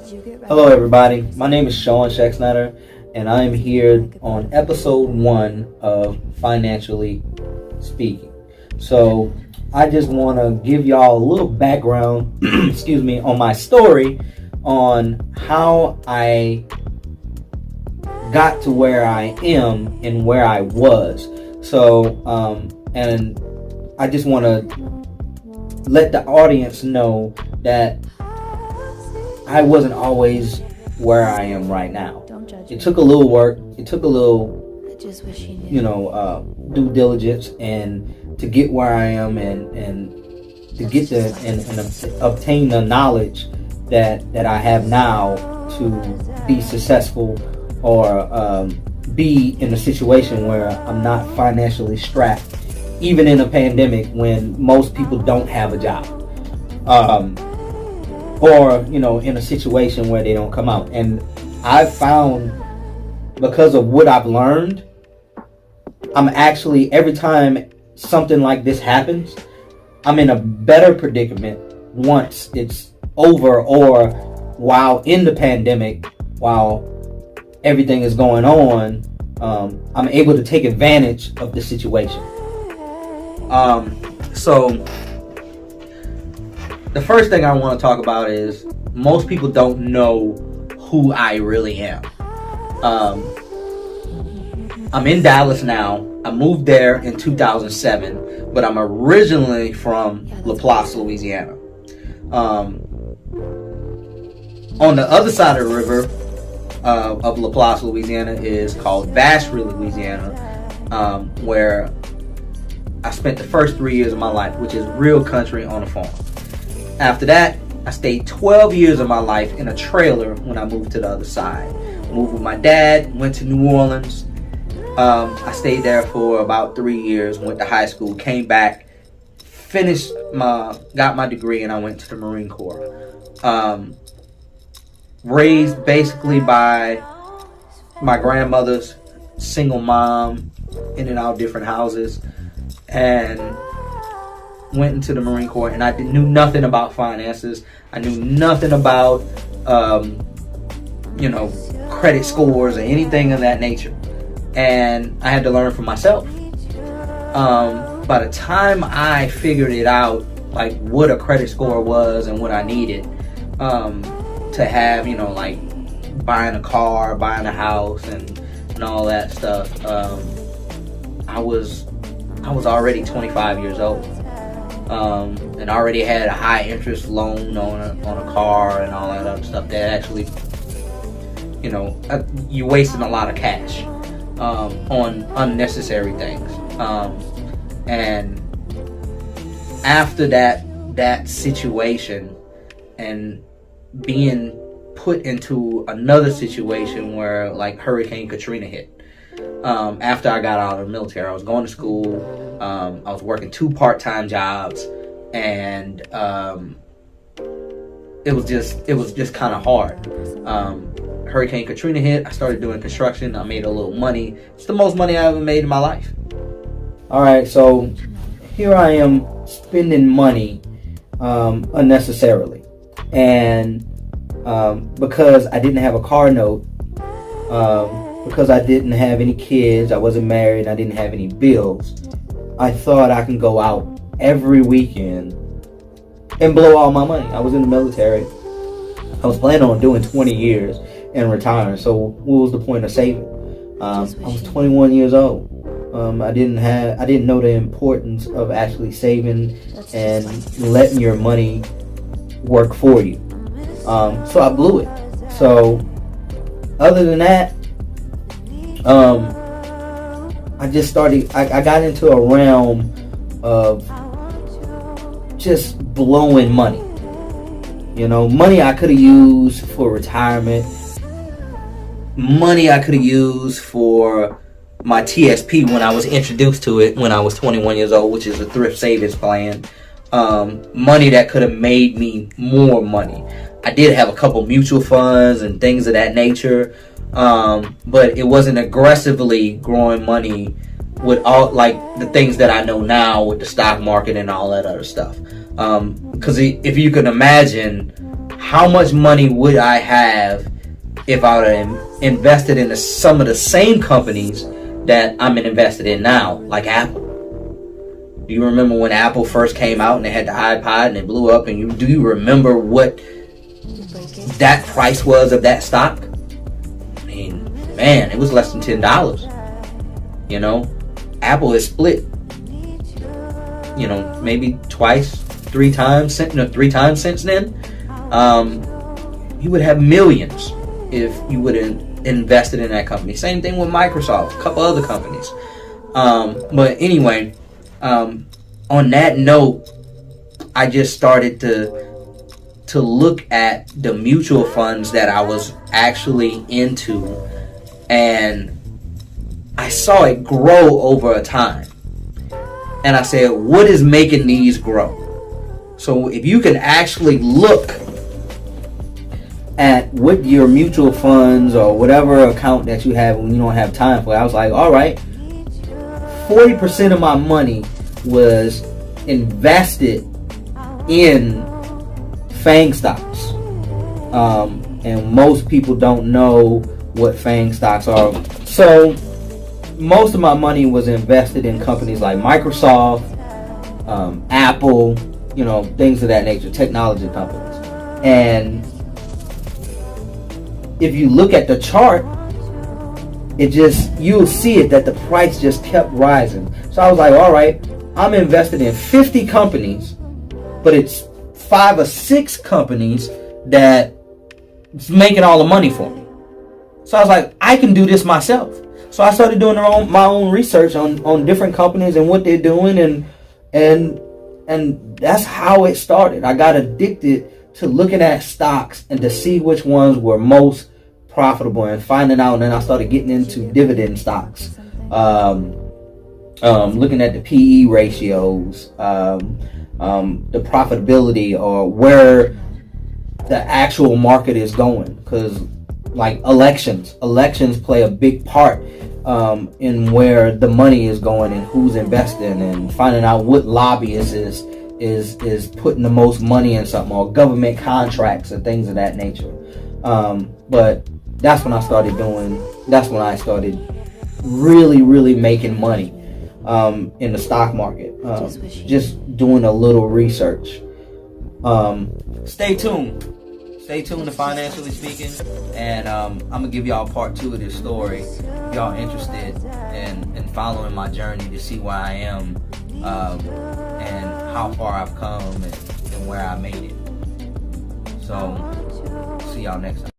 Hello everybody, my name is Shawn Schexnayder and I am here on episode 1 of Financially Speaking. So I just want to give y'all a little background on my story on how I got to where I am and where I was. So and I just want to let the audience know that I wasn't always where I am right now. It took a little work. It took a little, due diligence and to get where I am and to get and obtain the knowledge that I have now to be successful or be in a situation where I'm not financially strapped, even in a pandemic when most people don't have a job. Or, in a situation where they don't come out. And I've found, because of what I've learned, I'm actually, every time something like this happens, I'm in a better predicament once it's over, or while in the pandemic, while everything is going on, I'm able to take advantage of the situation. So the first thing I want to talk about is most people don't know who I really am. I'm in Dallas now. I moved there in 2007, but I'm originally from LaPlace, Louisiana. On the other side of the river of LaPlace, Louisiana is called Vacherie, Louisiana, where I spent the first 3 years of my life, which is real country on a farm. After that, I stayed 12 years of my life in a trailer when I moved to the other side. Moved with my dad, went to New Orleans. I stayed there for about 3 years, went to high school, came back, got my degree, and I went to the Marine Corps. Raised basically by my grandmother's single mom, in and out of different houses, and went into the Marine Corps, and I knew nothing about finances. I knew nothing about, credit scores or anything of that nature. And I had to learn for myself. By the time I figured it out, like what a credit score was and what I needed to have, buying a car, buying a house, and all that stuff, I was already 25 years old. And already had a high interest loan on a car and all that other stuff that actually, you're wasting a lot of cash on unnecessary things. And after that situation and being put into another situation where like Hurricane Katrina hit, after I got out of the military, I was going to school. I was working 2 part-time jobs, and it was just kind of hard. Hurricane Katrina hit. I started doing construction. I made a little money. It's the most money I ever made in my life. All right, so here I am spending money unnecessarily, and because I didn't have a car note. Because I didn't have any kids, I wasn't married, and I didn't have any bills, I thought I can go out every weekend and blow all my money. I was in the military. I was planning on doing 20 years and retiring, so what was the point of saving? I was 21 years old. I didn't know the importance of actually saving and letting your money work for you. So I blew it. So other than that, I just started, I got into a realm of just blowing money. Money I could have used for retirement. Money I could have used for my TSP when I was introduced to it when I was 21 years old, which is a thrift savings plan. Money that could have made me more money. I did have a couple mutual funds and things of that nature. But it wasn't aggressively growing money with all like the things that I know now with the stock market and all that other stuff. Because if you can imagine how much money would I have if I would have invested in some of the same companies that I'm invested in now, like Apple. Do you remember when Apple first came out and they had the iPod and it blew up? And do you remember what that price was of that stock? I mean, man, it was less than $10. You know, Apple is split. You know, maybe three times since then. You would have millions if you would have invested in that company. Same thing with Microsoft, a couple other companies. But anyway, on that note, I just started to look at the mutual funds that I was actually into, and I saw it grow over a time. And I said, what is making these grow? So if you can actually look at what your mutual funds or whatever account that you have when you don't have time for it, I was like, all right, 40% of my money was invested in FANG stocks. And most people don't know what FANG stocks are. So most of my money was invested in companies like Microsoft, Apple, you know, things of that nature, technology companies. And if you look at the chart, you'll see it that the price just kept rising. So I was like, all right, I'm invested in 50 companies, but it's 5 or 6 companies that's making all the money for me. So I was like, I can do this myself. So I started doing my own research on different companies and what they're doing, and that's how it started. I got addicted to looking at stocks and to see which ones were most profitable and finding out. And then I started getting into dividend stocks, looking at the PE ratios, the profitability, or where the actual market is going. Because like elections play a big part in where the money is going and who's investing, and finding out what lobbyist is putting the most money in something, or government contracts and things of that nature. But that's when I started really making money in the stock market, just doing a little research. Stay tuned to Financially Speaking, and I'm gonna give y'all part 2 of this story if y'all interested in following my journey to see where I am, and how far I've come, and where I made it. So see y'all next time.